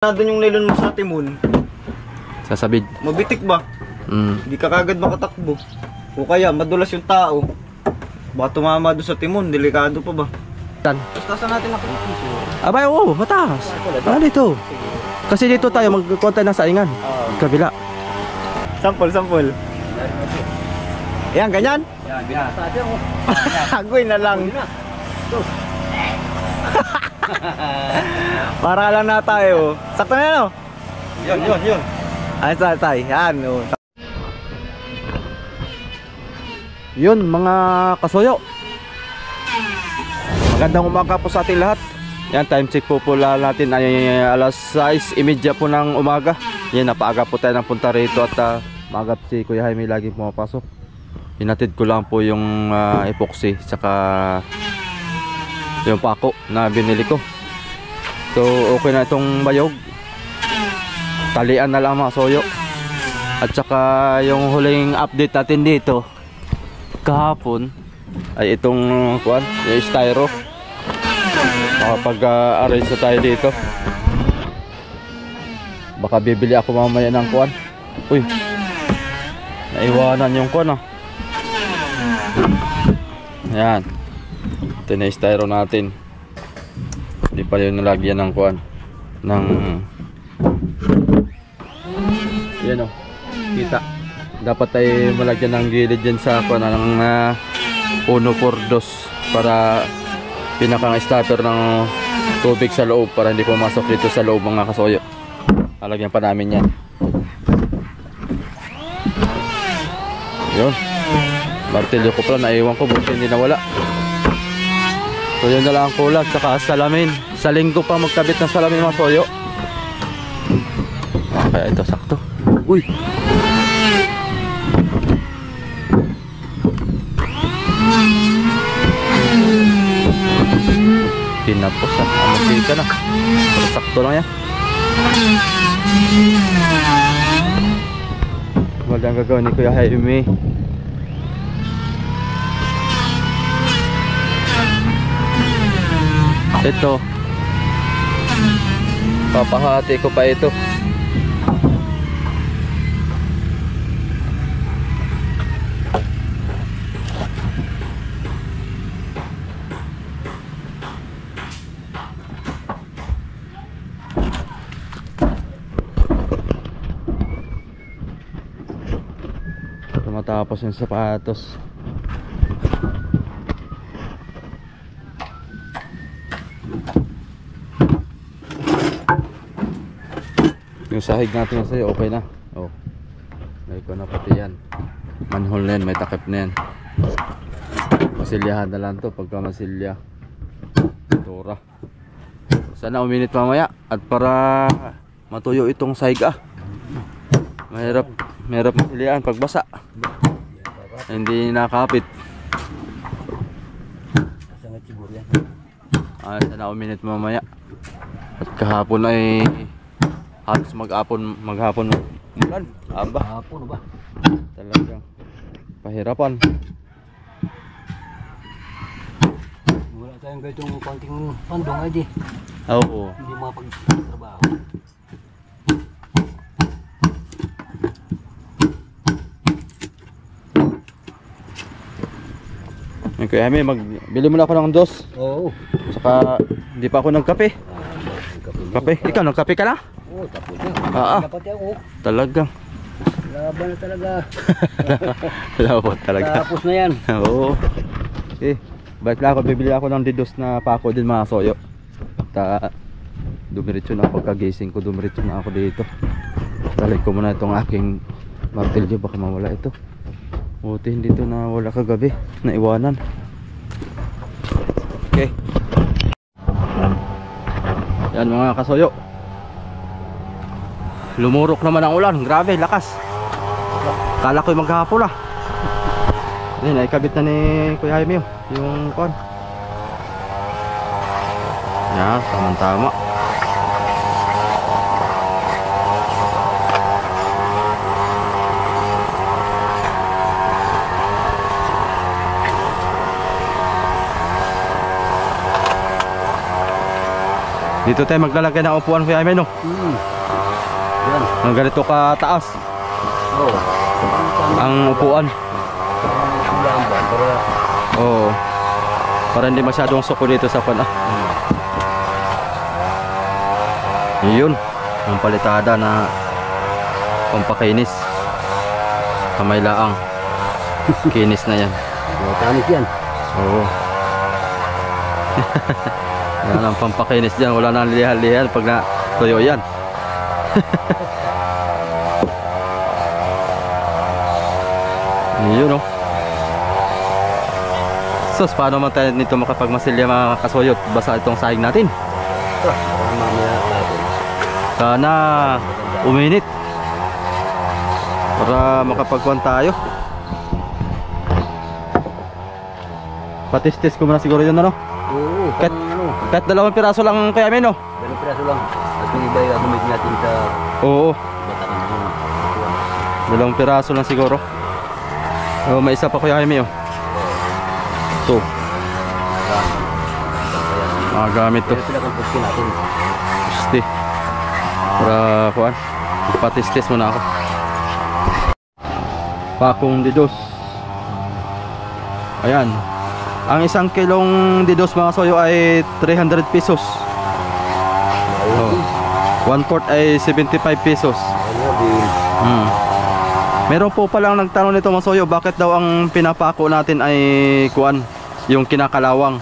Doon yung nylon mo sa timon. Sasabid. Mabitik ba? Hindi ka kagad makatakbo. O kaya madulas yung tao. Baka tumama doon sa timon, delikado pa ba? Tapos tasan natin ako. Abay, oo, mataas. Dito. Kasi dito tayo magkonta ng saingan. Kabila. Sample. Yan, ganyan? Yan. Agoy na lang. Para lang na tayo. Sakto na yan, o? Yun. Ay, tay. Yan, o. Yun, mga kasoyo. Magandang umaga po sa ating lahat. Yan, time check po natin ay alas 6:30 po ng umaga. Yan, napaaga po tayo ng punta rito at maaga si Kuya Jaime lagi pumapasok. Hinatid ko lang po yung epoxy saka yung pako na binili ko. So okay na itong bayog. Talian na lang mga soyo. At saka yung huling update natin dito kahapon ay itong kuan, yung styro. Makapag-arrange na tayo dito. Baka bibili ako mamaya ng kuan. Uy, naiwanan yung kuan, ah. Yan. Ito na yung styro natin. Hindi pa yung nalagyan ng kuan ng yan, oh. Kita. Dapat ay malagyan ng gilid dyan sa kuan ng 1/4 para pinakang starter ng tubig sa loob para hindi pumasok dito sa loob mga kasoyo. Lalagyan pa namin yan. Yun. Martilyo ko pala, naiwan ko buti hindi nawala. So yun na lang ang kulag, saka salamin. Sa linggo pa magkabit ng salamin mga soyo. Kaya ito sakto. Uy! Tinapos, amoy ka na. Pero sakto lang yan. Wala ang gagawin ni Kuya Jaime. Ito, papahati ko pa ito. Matapos yung sapatos. Yung sahig natin sa'yo, okay na. Oh, may ko na pati yan. Manhole na yan, may takip na yan. Masilyahan na lang to pagka masilya. Tura. Sana uminit mamaya. At para matuyo itong sahig, mahirap masilyahan pagbasa. Hindi nakapit. Sana uminit mamaya. At kahapon ay halos maghapon umulan. Hapon ba? Talagang pahirapan. Wala tayong ganitong konting pandong ay di. Oo. Hindi mapagtrabaho. Kuya Jaime, bili mo na ako ng dos. Oo. Saka hindi pa ako nagkape. Kape? Ikaw nagkape ka na? Oo, tapos na. Dapat ako. Talagang. Laban na talaga. Laban talaga. Tapos na yan. Oo. Balik lang ako, bibili ako ng didos na pako din mga soyo. At dumiretso na pagkagising ko, dumiretso na ako dito. Talig ko muna itong aking martilyo, baka mawala ito. Buti hindi ito nawala kagabi, naiwanan. Okay. Yan mga kasoyo. Lumurok naman ang ulan, grabe, lakas. Kala ko'y maghapon lah. Yan, naikabit na ni Kuya Jaime yung kon. Yan, tama-tama. Dito tayo maglalagay ng upuan Kuya Jaime, no? Yan. Ang ganito ka taas Oo. ang upuan. Oo. Para hindi masyadong suko dito sa pana. Yun. Ang palitada na pampakinis. Kamay laang. Kinis na yan. Tanis yan. Oo. Yan ang pampakinis dyan. Wala nang lihal-lihal pag na tuyo yan. Yun, oh. Sus, paano man tayo nito makapagmasilya mga kasoyot? Basa itong sahig natin. Mamaya natin. Sana uminit para makapagkuhan tayo. Patistis ko muna siguro yun, ano? Oo. Kahit, Ano? kahit 2 piraso lang kaya amin, no? Ganun piraso lang. At yung iba yung gamitin natin sa Oo, Batangan. 2 piraso lang siguro. Oh, may isa pa kuya Jaime, oh. Ito, gamit to. Pero pinakampuskin natin. Gusti. Para kuhan. Patistis muna ako. Pakong didos. Ayan. Ang 1 kilong didos mga soyo ay 300 pesos. Oh. 1/4 ay 75 pesos. Ano din? Meron po palang nagtanong nito mga soyo, bakit daw ang pinapako natin ay kuan, yung kinakalawang.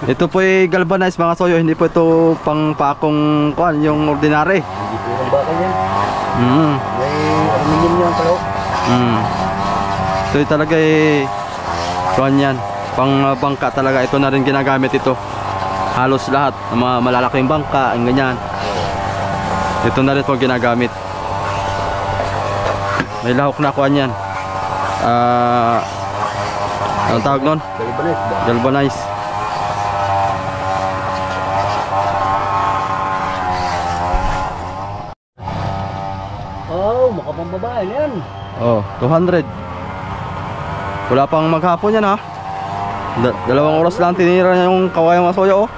Ito po ay galvanized mga soyo, hindi po ito pang pakong kuan, yung ordinary. Hindi po yung bakal yan. Mm. May aluminium yan pala. Ito ay talaga ay kuan yan, pang bangka talaga. Ito na rin ginagamit ito. Halos lahat ng mga malalaking bangka, ang ganyan. Ito na rin po ginagamit. May lahok na kuan yan. Anong tawag nun? Galvanized ba? Galvanized. Oh, makapambabae na yan. Oh, 200. Wala pang maghapon yan, ha. 2 oras lang tinira niya yung kawayang masoyo, oh.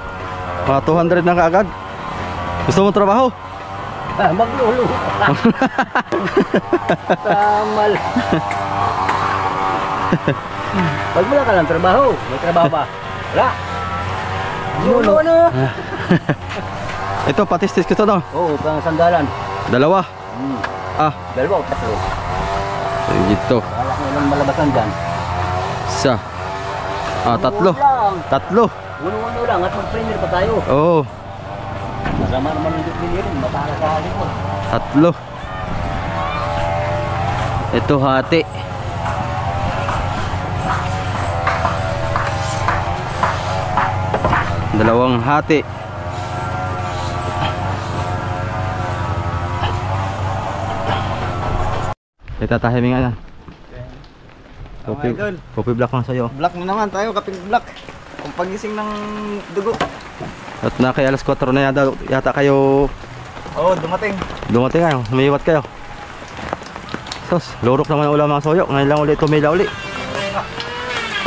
Mga 200 na kaagad. Gusto mo trabaho? Maglulo. Tamal. Pag wala ka lang trabaho, may trabaho pa. Wala. Lulo na. Ito, patistis ko ito, no? Oo, pang sandalan. 2. Ah, 2 o 3. ito. Wala ko lang malabasan dyan. 1. 3. 3. Uno lang at mag-premier pa tayo. Oo. Masama naman yung dipilirin, matala sa halin mo. 3. Ito hati. Dalawang hati. Kita tahiming nga yan. Coffee black lang sa'yo. Black na naman tayo, kaping black. Kung pagising ng dugo. At na kay alas 4 na yata kayo Oo, dumating. dumating kayo, humihiwat kayo. Sos, lurok naman ang ulam mga soyo. Ngayon lang ulit tumila uli.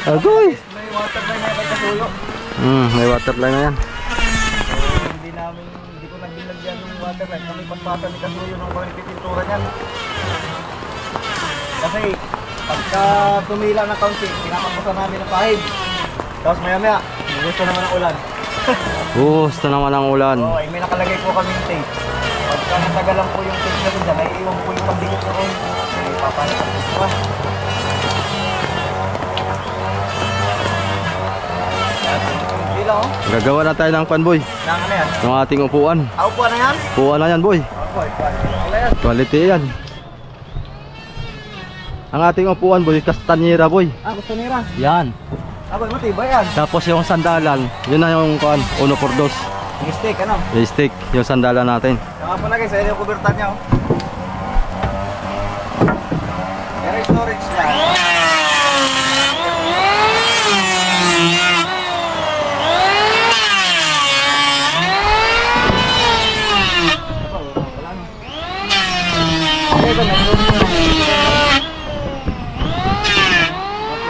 Agoy! May water line na kay Kasuyo. May water line na yan. Hindi ko nagbilagyan ng water line. Kami paspatan ni Kasuyo nung kami pipintura niyan. Kasi pagka tumila na kaunti, pinakapasan namin ng pahid. Tapos maya maya, gusto naman ang ulan. Gusto naman ang ulan. Oo, may nakalagay po kami ng tape. Pagka natagal lang po yung tape na dun dyan, naiiwan po yung pambingit na rin. May papalakas po pa. Hindi lang, oh. Gagawa na tayo ng pan boy. Nang ano yan? Ng ating upuan. Upuan na yan? Upuan na yan boy. Upuan. Wala yan. Quality yan. Ang ating upuan boy, kastanyera boy. Gusto nira. Yan. Boy, matibay yan. Tapos yung sandalan, yun na yung kuan, 1/4. Yung stick, ano? Yung stick, yung sandalan natin. Saka po na guys, ayun yung kubertan niya, oh. Pero yung storage niya.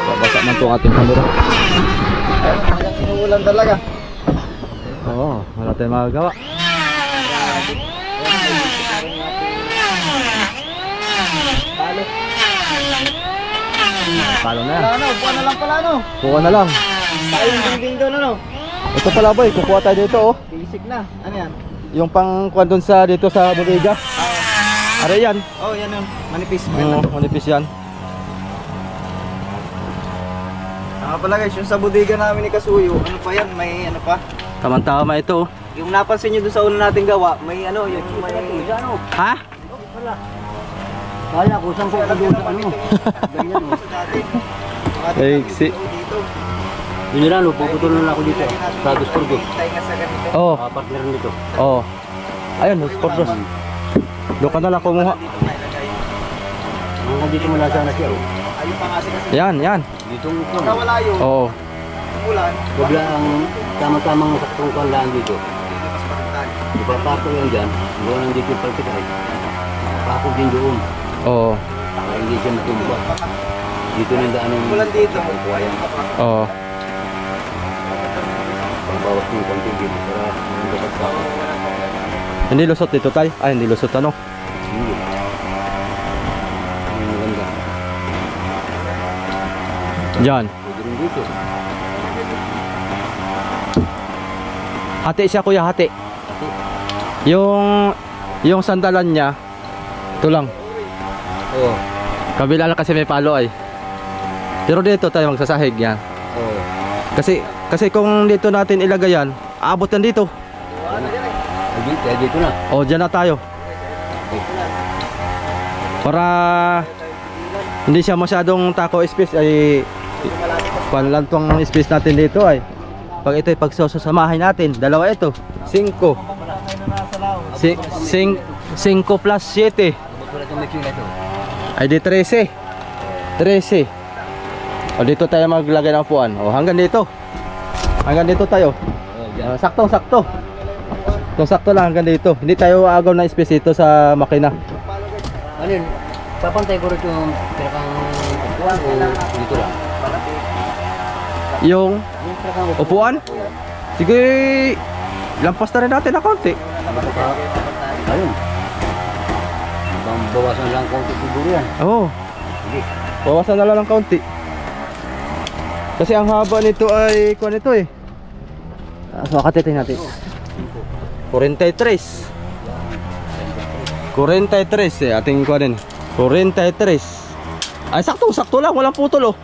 Babasa man itong ating camera. Ayun, talagang inuulan talaga. Oo, wala tayong magagawa. Palo. Palo na yan. Wala, ano, buwan na lang pala, ano. Kuha na lang. Tayo yung dingding doon, ano. Ito pala boy, kukuha tayo dito oh. Basic na. Ano yan? Yung pang kuha dun sa dito sa bodega. Are yan. Oh, yan yun. Manipis. Oo, manipis yan. Pala guys, yung sa bodega namin ni Kasuyo, ano pa yan? May ano pa? Tama-tama ito oh. Yung napansin nyo doon sa una nating gawa, may ano, yung may Ano? Ha? Wala. Kala ko saan ko doon sa ano. Ganyan oh. Eksi. Dito. Yun lang, puputol na ako dito. Sa gusto ko. Tayo nga sa ganito. Oo. Partner nito. Oo. Ayun, sport bros. Doon ka na lang kumuha. Dito nailagay. Mga dito mula sana siya oh. Ayun pa kasi. Yan, yan. Dito Pagka wala yun, Oo. ulan, Bigla ang tama-tamang saktong kalaan dito. mas parang Di ba parto yan dyan? Doon ang dito yung palpitay. Pako din doon. Oo. Para hindi siya matumba. Dito na yung daan ng ulan dito. buhayan. Oo. Pagbawas ng konti dito para hindi dapat pako. Hindi lusot dito tay. Ay, hindi lusot ano. Hindi. Ang maganda. Diyan. Pwede rin dito. Hati siya kuya, hati. Yung sandalan niya. Ito lang. Oo. Kabila lang kasi may palo ay. Pero dito tayo magsasahig yan. Oo. Kasi kung dito natin ilagay yan, aabot yan dito. Dito na. O, dyan na tayo. Para hindi siya masyadong tako space ay panlantong space natin dito ay. Pag ito ay pagsasamahin natin, dalawa ito, 5. 5 plus 7 Wala itong mixing na ito. ay di 13. 13. O dito tayo maglagay ng upuan. O hanggang dito. Hanggang dito tayo. Sakto. Sakto lang hanggang dito. Hindi tayo aagaw na space ito sa makina. Ano yun? Papantay ko rin yung pinakang upuan o dito lang? Yung Yung pinakang upuan? Sige, lampas na rin natin na konti. Ayun. Bawasan lang konti siguro yan. Oo. Hindi. Bawasan na lang ng kaunti. Kasi ang haba nito ay kuan ito eh. So akatitin natin. 43. 43 eh ating kuanin. 43. Ay sakto lang, walang putol oh.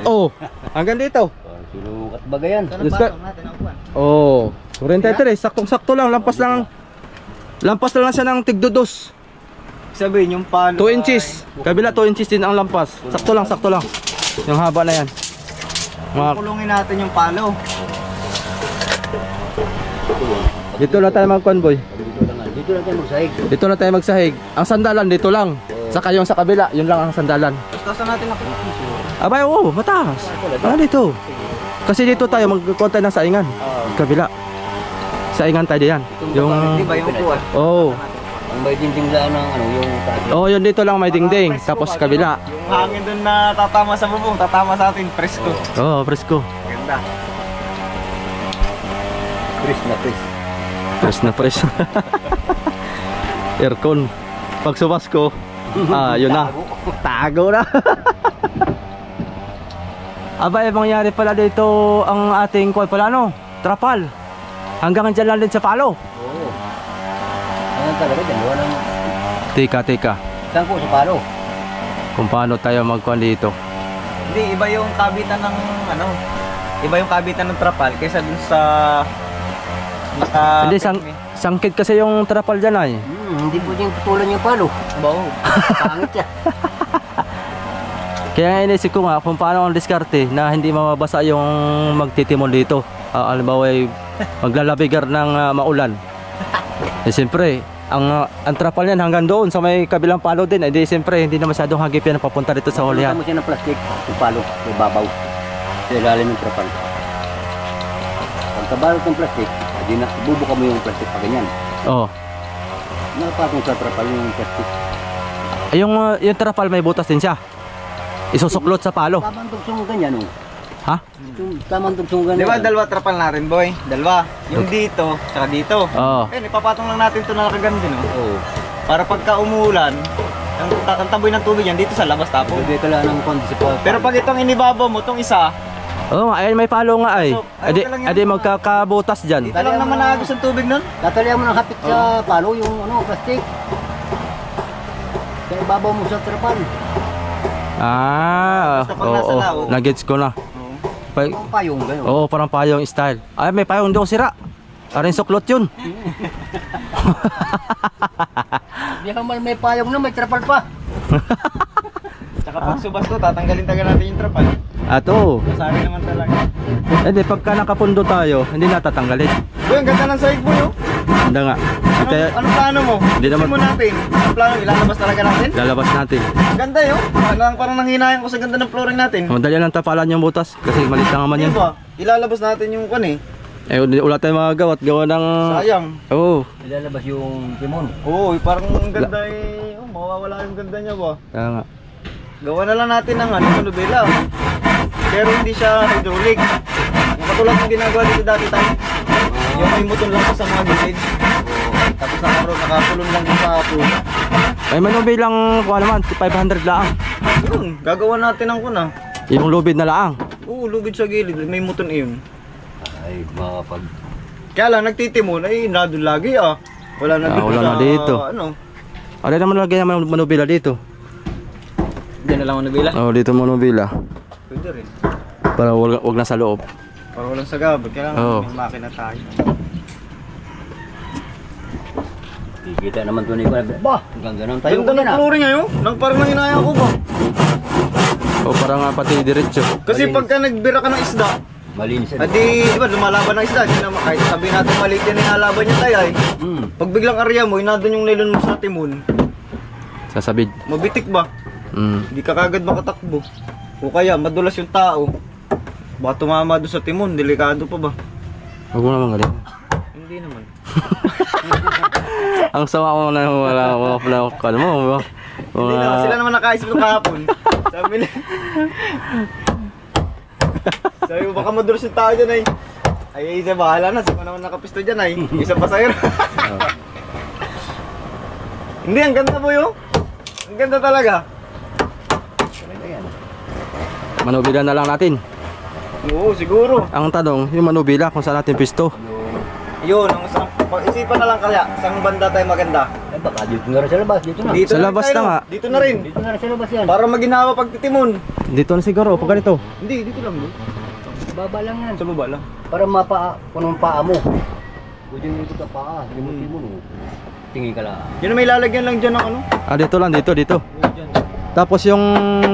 Oh, hanggang dito. Sinukat ba yan? Discard. Oh, 43, saktong-sakto lang, lampas lang siya ng tigdodos. Sabihin yung palo 2 inches. Kabila 2 inches din ang lampas. Sakto lang. Yung haba na yan. Kulungin natin yung palo. Dito na tayo mag-convoy. Dito lang tayo magsahig. Dito na tayo magsahig. Ang sandalan dito lang. Saka yung sa kabila, yun lang ang sandalan. Tapos natin ako. Abay, oo, mataas. Dito. Kasi dito tayo mag-contact ng saingan. Kabila. Saingan tayo diyan. Yung Di ba yung upuan? oh. Ang may dinding daan ng ano, yung tabi. Oh, yun dito lang may dingding. Tapos kabila. Yung hangin dun na tatama sa bubong, tatama sa atin, presko. Oh, presko. Ganda. Chris na. Fresh. Aircon. Pag sumasko, yun na. Tago na. Aba, mangyari pala dito ang ating trapal. Hanggang dyan lang din sa palo. Oo. Ayan talaga dyan, walang... Tika. Saan po sa palo? Kung paano tayo magkuhan dito. Hindi, iba yung kabitan ng iba yung kabitan ng trapal kaysa dun sa Hindi, sangkit kasi yung trapal dyan ay. Hindi po dyan putulan yung palo. Bao. Pangit siya. Kaya nga inisip ko nga kung paano ang diskarte na hindi mababasa yung magtitimon dito. Halimbawa ay maglalabigar ng maulan. Siyempre, ang trapal niyan hanggang doon sa may kabilang palo din. Di siyempre, hindi na masyadong hagip yan papunta dito sa hulihan. Mo siya ng plastic, yung palo, yung babaw. Sa ilalim ng trapal. Pagkabalot ng plastic, bubuka mo yung plastic pa ganyan. Oo. Nakapatong sa trapal yung plastic. Yung trapal may butas din siya. Isusuklot sa palo. Babantog sa ganyan, oh. Ha? Yung tamang tugtungan Di ba na. dalawa trapal natin, boy? Dalawa. Yung dito, saka dito. Oo. Eh, ipapatong lang natin ito na nakaganda, no? Oo. Para pagka umuulan, ang taboy ng tubig yan dito sa labas tapo. Bigay ka lang ng konti sa Pero pag itong inibabaw mo, itong isa, Oo nga, ayun may palo nga ay. So, ayun ka lang yan. Edi magkakabutas dyan. dito lang naman naagos ang tubig nun. Tatalian mo ng hapit sa palo yung plastic. Kaya ibabaw mo sa trapal. Basta pag nasa Oo. laot. Nagets ko na. Oo. Ang payong gano'n. Oo, parang payong style. Ay, may payong doon sira. Aring suklot yun. Hindi ka man may payong na, may trapal pa. Tsaka pag subas to, tatanggalin natin yung trapal. Ato. Masari naman talaga. Edi pagka nakapundo tayo, hindi natatanggalin. Boy, ang ganda ng side boy, oh. Hindi nga. Kaya Anong plano mo? Hindi naman- Mo natin. Ang plano, ilalabas talaga natin? lalabas natin. Ang ganda yun. Parang nanghinayang ko sa ganda ng flooring natin. Madali lang tapalan yung butas kasi maliit lang naman yan. Di ba? Ilalabas natin yung kan eh. Eh, wala tayong magagawa at gawa ng... Sayang. Oo. Ilalabas yung timon. Oo, parang ang ganda eh. Oh, mawawala yung ganda niya ba? Kaya nga. Gawa na lang natin ng nubela. Pero hindi siya hydraulic. Yung katulad ng ginagawa dito dati tayo. Yung may motor lang sa mga gilid. Tapos nakapulong lang sa puno. Ay, manubi lang kuha naman, 500 lang. Yun, gagawa natin ng kuna. Yung lubid na laang. Oo, lubid sa gilid. May motor yun. Ay, makapag... Kaya lang nagtitimon ay nandun lagi ah. Wala na dito Wala sa na dito. ano. Ano naman lagyan naman manubila dito? Diyan na lang ang nabila. Oo, dito manubila. Pwede rin. Para wag na sa loob. Para walang sagabag. Kailangan Oo. may makina tayo. Kikita naman ito ni Kuya. Bah, hanggang ganun tayo. Ganda ng flooring ngayon. Nang parang nanginayang ko ba? O para nga pati diretso. Kasi pagka nagbira ka ng isda, Malinis yan. adi, di ba, lumalaban ng isda. Di naman, kahit sabihin natin maliit yan inalaban niya tayo ay. Pag biglang area mo, inadon yung nylon mo sa timon, Sasabid. mabitik ba? Hindi ka kagad makatakbo. O kaya, madulas yung tao. Baka tumama doon sa timon, delikado pa ba? Huwag mo naman galing. Hindi naman. Ang sama ko na wala ano mo. Hindi naman, sila naman nakaisip ko kahapon. Sabi nila. Sabi mo, baka madulas yung tao dyan ay. Ay, isa bahala na. Saan ko naman nakapisto dyan ay. Isang pasahero. Hindi, ang ganda po yun. Ang ganda talaga. Manubila na lang natin. Oo, siguro. Ang tanong, yung manubila kung saan natin pisto. Yun, ang isang, pag-isipan na lang kaya, saan banda tayo maganda. Ay, baka dito na rin sa labas. Dito na. Dito Sa na rin labas tayo, na nga. Dito na rin. Dito na rin sa labas yan. Para maginawa pagtitimon. Dito na siguro, pag ganito. Hindi, dito lang mo. Baba lang yan. Sa baba lang. Para punong paa mo. Pwede yung ito ka paa. Limutin mo. No? Tingin ka lang. Yun, may lalagyan lang dyan ng ano. Ah, dito lang, dito. Dyan. Tapos yung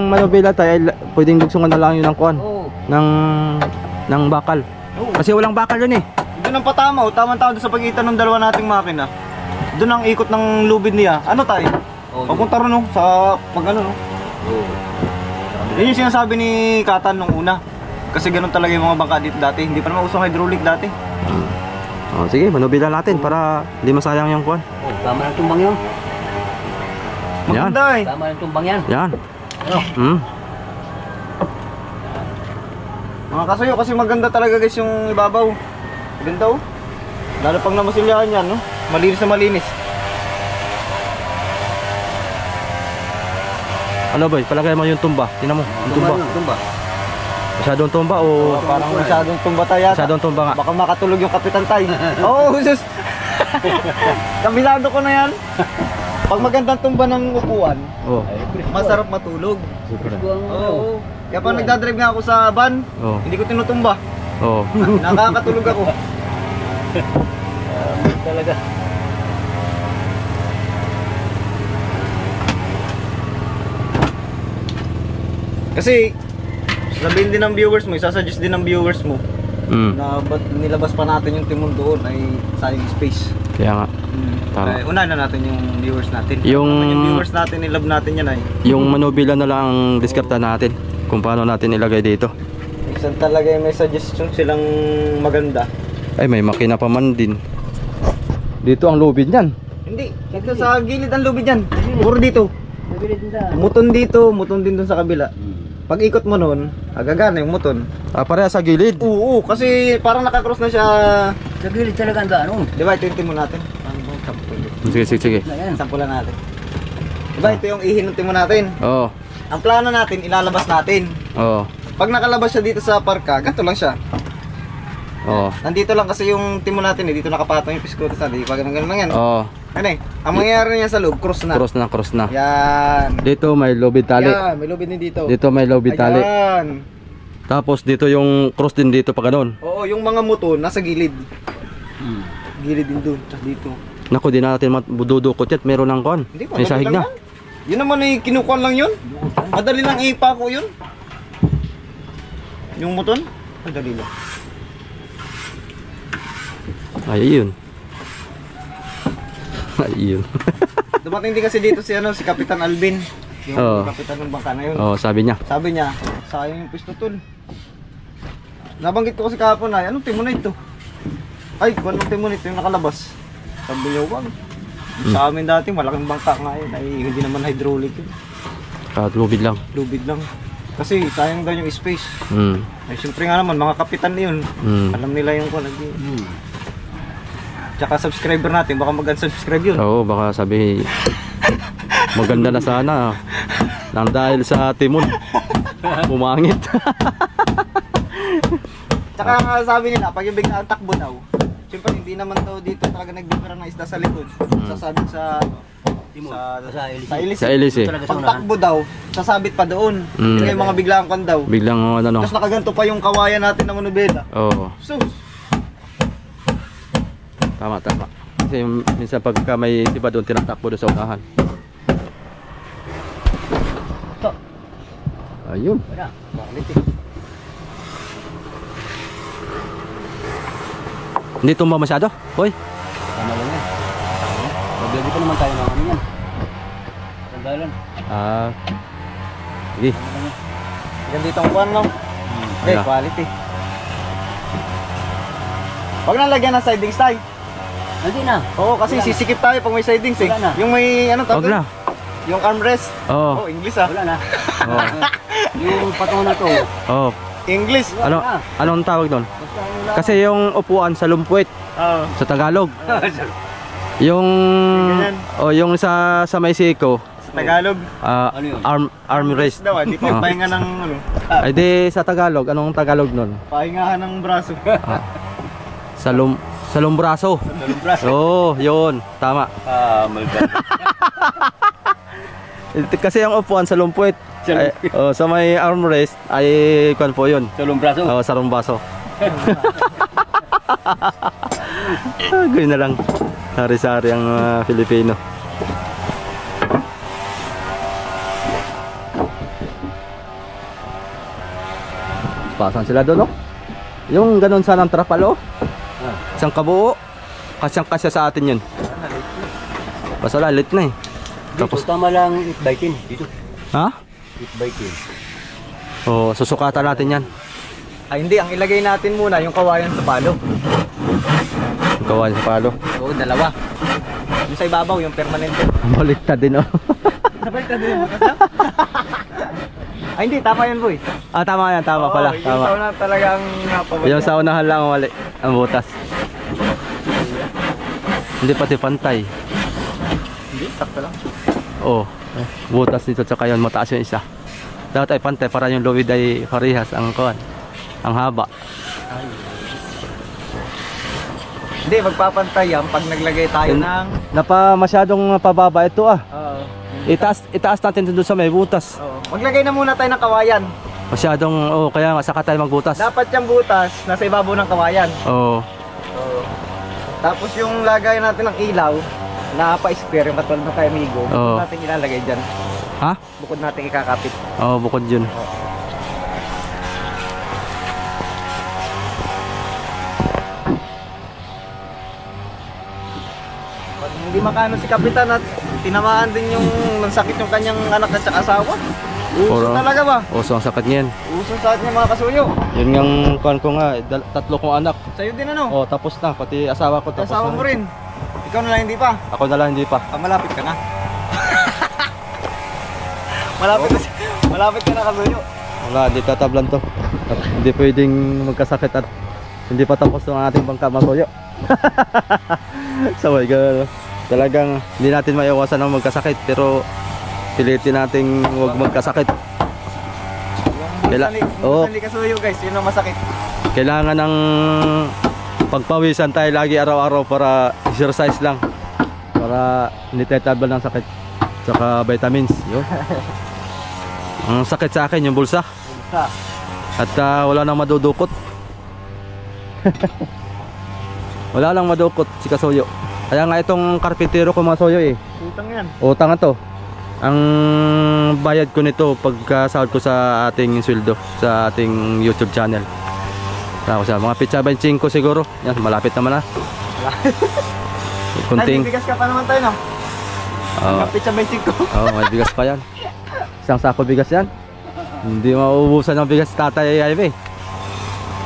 manubila tayo, ay pwedeng dugsungan na lang yun ng kuan. Oo. Ng bakal. Oo. Kasi walang bakal yun eh. Doon ang patama, tama-tama doon sa pagitan ng dalawa nating makina. Doon ang ikot ng lubid niya. Ano tayo? Oo. Papunta ron no, sa pag ano no. Oo. Yun yung sinasabi ni Katan nung una. Kasi ganun talaga yung mga bangka dito dati. Hindi pa naman usong hydraulic dati. Oh, sige, manubila natin para hindi masayang yung kuan. Oh, tama ng tumbang yun. Yan. Maganda eh. Tama ng tumbang yan. Yan. Ano? Mga kasuyo kasi maganda talaga guys yung ibabaw. Ganda oh. Lalo pang namasilyahan yan no. Malinis na malinis. Ano boy, palagay mo yung tumba. Tingnan mo, yung tumba. Tumba. Masyadong tumba o Parang masyadong tumba tayo yata. masyadong tumba nga. Baka makatulog yung kapitan tayo. Oo, sus. Kabilado ko na yan. Pag magandang tumba ng upuan, Oh. masarap matulog. Oo. Oo. Kaya pag nagdadrive nga ako sa van, Oh. hindi ko tinutumba. Oh. Nakakatulog ako. Talaga. Kasi, sabihin din ng viewers mo, isasuggest din ng viewers mo, na ba't nilabas pa natin yung timon doon ay sayang space. Kaya nga. Tama. Ay, unahin na natin yung viewers natin. Yung- Yung viewers natin, nilab natin yan ay. Yung manubila na lang ang diskarta natin kung paano natin ilagay dito. Minsan talaga yung may suggestion silang maganda. Ay, may makina pa man din. Dito ang lubid niyan. Hindi, dito sa gilid ang lubid yan. Puro dito. Nabilid na. Muton dito, muton din doon sa kabila. Pag ikot mo nun, agagana yung moton. Pareha sa gilid. Oo, kasi parang nakakross na siya. Sa gilid talaga ang daan. Di ba, ito yung timon natin? Sige, sige, sige. Na yan. Sampulan natin. Di ba, ito yung ihin ng timon natin? Oo. Ang plano natin, ilalabas natin. Oo. Pag nakalabas siya dito sa parka, ganito lang siya. Oo. Nandito lang kasi yung timon natin eh, dito nakapatong yung piskuto sa di pa ganun lang yan. Oo. Ano eh, ang mangyayari niya sa loob, cross na. Cross na, cross na. Yan. Dito may lobid tali. Yan, may lubid din dito. Dito may lobid tali. Ayan. Tapos dito yung cross din dito pa ganun. Oo, yung mga moton nasa gilid. Gilid din doon, tsaka dito. Naku, di na natin bududukot yan. Meron ng kon. Hindi pa, May sahig na. Yun naman ay kinukuhan lang yun. Madali lang ipa ko yun. Yung moton, madali lang. Ay, yun. Ay, yun. Dumating din kasi dito si si Kapitan Alvin. Yung Oo. kapitan ng bangka na yun. Oo, sabi niya. Sabi niya, sayang yung pisto tol. Nabanggit ko kasi kahapon ay, anong timon na ito? Ay, kung anong timon ito yung nakalabas. Sabi niya, wag. Sa amin dati, malaking bangka nga yun. Ay, hindi naman hydraulic yun. Lubid lang. Lubid lang. Kasi sayang daw yung space. Mm. Ay, syempre nga naman, mga kapitan na yun. Mm. Alam nila yung kung Tsaka subscriber natin, baka mag-unsubscribe yun. Oo, baka sabi maganda na sana. Nang dahil sa timon. Bumangit. Tsaka nga sabi nila, pag yung bigla ang takbo daw, syempre hindi naman daw dito talaga nagbibira ng isda sa likod. Sasabit sa sa ilis. Sa ilis eh. Pag takbo daw, sasabit pa doon. Hindi yung mga biglang kan daw. Biglang ano. Tapos nakaganto pa yung kawayan natin ng Unubela. Oo. Sus! Tama, tama. Kasi minsan pagka may tiba doon, tinatakbo doon sa unahan. Ito. Ayun. Wala. Hindi tumba masyado? Hoy. Tama lang yan. Maglagi pa naman tayo ng ano yan. Sandalan. Sige. Yan dito ang kuwan, no? Wala. Quality. Huwag na lagyan ng sidings tayo. Hindi na. Oo, kasi Wala na. sisikip tayo pag may sidings eh. Wala na. Yung may ano Wag na. Yung armrest. Oo. Oh, English ah. Wala na. Oo. Yung patungo na to. Oo. English. Ano, anong tawag doon? Basta ano lang. Kasi yung upuan sa lumpuit, Oo. sa Tagalog. Yung Ganyan. yung sa Maysiko, Sa Tagalog. Ano yun? armrest. Daw, di pa pahinga ng ano. Ay di sa Tagalog, anong Tagalog nun? Pahingahan ng braso. Sa lumbraso. Dalawang braso. Oo, yun. Tama. Malban. Kasi yung upuan sa lumpuit, sa may armrest, ay kwan po yun. Tulong braso. Oo, sa lumbaso. Gawin na lang. Sari-sari ang Filipino. Pasan sila doon, no? Yung ganun sanang trapalo. Isang kabuo. Kasyang-kasya sa atin yun. Basta lalit na eh. Tapos tama lang 8 by 10 dito. Ha? 8 by 10. Oo, susukatan natin yan. Ay hindi, ang ilagay natin muna yung kawayan sa palo. Gawa sa palo. Oo, dalawa. Yung sa ibabaw, yung permanente. Baliktad din, oh. Nabaliktad din yung Ay hindi, tama yan boy. Tama yan. Tama pala. Yung Tama. sauna talagang napabalik. Yung sa unahan lang mali. Ang butas. Hindi pati pantay. Hindi, sakto lang. Oo. Butas dito tsaka yun. Mataas yung isa. Dapat ay pantay para yung luwid ay parehas ang kuwan. Ang haba. Hindi, magpapantay yan pag naglagay tayo ng... Masyadong pababa ito ah. Oo. Itaas natin doon sa may butas. Oo. Maglagay na muna tayo ng kawayan. Masyadong, kaya nga saka tayo magbutas. Dapat yung butas nasa ibabaw ng kawayan. Oo. Oo. Tapos yung lagay natin ng ilaw na pa-square, yung katulad ng kay Amigo, Oo. bukod natin ilalagay dyan. Ha? Bukod natin ikakapit. Oo, bukod yun. Pag hindi makano si Kapitan at tinamaan din yung nagsakit yung kanyang anak at saka asawa. Uso Puro. talaga ba? Oso ang sakit niyan. Uso sa atin yung mga kasuyo. Yun ngang kuwan ko nga, tatlo kong anak. Sa'yo din ano? Oh, tapos na. Pati asawa ko tapos Asawa na. mo rin. Ikaw na lang hindi pa. Ako na lang hindi pa. Malapit ka na. malapit ka na kasuyo. Wala, hindi tatablan to. At hindi pwedeng magkasakit at hindi pa tapos ang ating bangka mga soyo. So my God, talagang hindi natin maiwasan ng magkasakit, pero pilitin nating huwag magkasakit. Oo. Hindi kasuyo guys, yun ang masakit. Kailangan ng pagpawisan tayo lagi araw-araw para exercise lang. Para hindi tayo tabal ng sakit. Saka vitamins. Yun. Ang sakit sa akin yung bulsa. At wala nang madudukot. Wala nang madukot si Kasuyo. Kaya nga itong karpintero ko mga soyo Utang yan. utang nga to. Ang bayad ko nito pagkasahod ko sa ating sweldo sa ating YouTube channel. Tapos mga pizza 25 siguro. Yan, malapit naman na. Kunting. Ay, bigas ka pa naman tayo, no? Kapit sa 25 ko. May bigas pa yan. Isang sako bigas yan. Hindi mauubusan ng bigas tatay Jaime.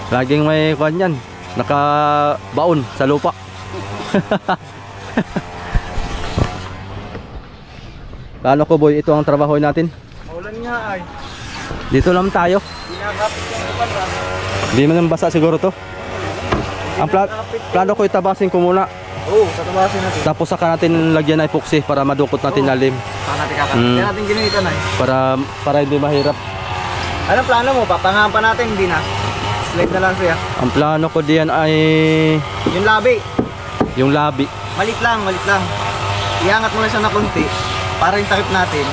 Laging may kuwan yan. Nakabaon sa lupa. Paano ko boy, ito ang trabaho natin. Maulan nga ay. Dito lang tayo. Pinakapit yung upan ba? Hindi man basa siguro to. Ang plano ko itabasin ko muna. Oo, tatabasin natin. Tapos saka natin lagyan na epoxy para madukot natin lalim. Saka natin kakapit. Kaya natin ginitan ay. Para hindi mahirap. Anong plano mo? Papangahan pa natin, hindi na. Slide na lang siya. Ang plano ko diyan ay Yung labi. yung labi. Malit lang, malit lang. Iangat mo lang siya na konti. Para yung takip natin,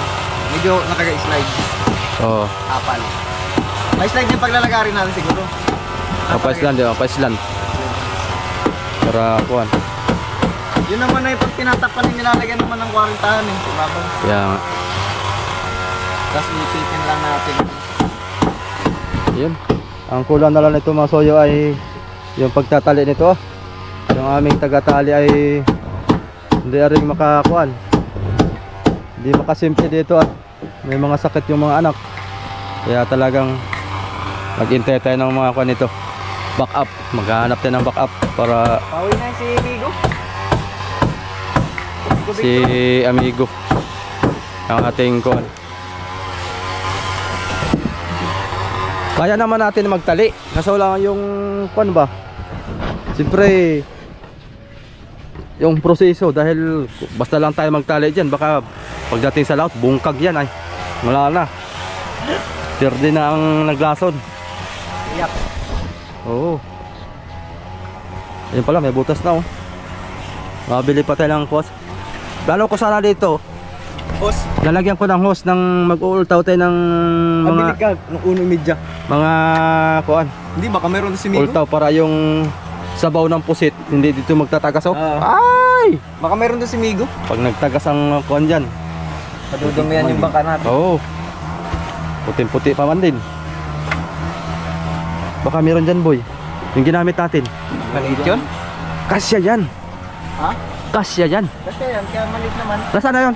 medyo nakaga-slide. Oo. Apal. May slide yung paglalagarin natin siguro. Paislan, di ba? Paislan. Para kuan. Yun naman ay pag tinatapan yung nilalagyan naman ng 40 eh. Babaw. Kaya nga. Tapos ipipin lang natin. Yun. Ang kulang na lang nito mga soyo ay yung pagtatali nito. Yung aming tagatali ay hindi rin makakuan. Hindi makasimple dito at may mga sakit yung mga anak. Kaya talagang mag-intay tayo ng mga kuan nito. Back up. Maghahanap tayo ng back up para Pauwi na si Bigo. si amigo ang ating kuan. Kaya naman natin magtali. Kaso lang yung kuan ba? Siyempre yung proseso dahil basta lang tayo magtali diyan baka pagdating sa laut bungkag yan ay wala na. Tirdi na ang naglason. Iyak. Oo. Ayun pala may butas na oh. Mabili pa tayo ng hose. Plano ko sana dito. Boss, Lalagyan ko ng hose ng mag-uultaw tayo ng mabili mga ka ng 1.30. mga kuan. Hindi, baka meron na si Migo. Ultaw para yung sabaw ng pusit hindi dito magtatagas oh. Ay! Baka meron na si Migo. Pag nagtagas ang kuan diyan. Padudumihan yung bangka natin. Oo. Puting-puti pa man din. Baka meron dyan boy. Yung ginamit natin. Maliit yun? Kasya yan. Ha? Kasya yan. Kasi yan, kaya maliit naman. Nasaan na yun?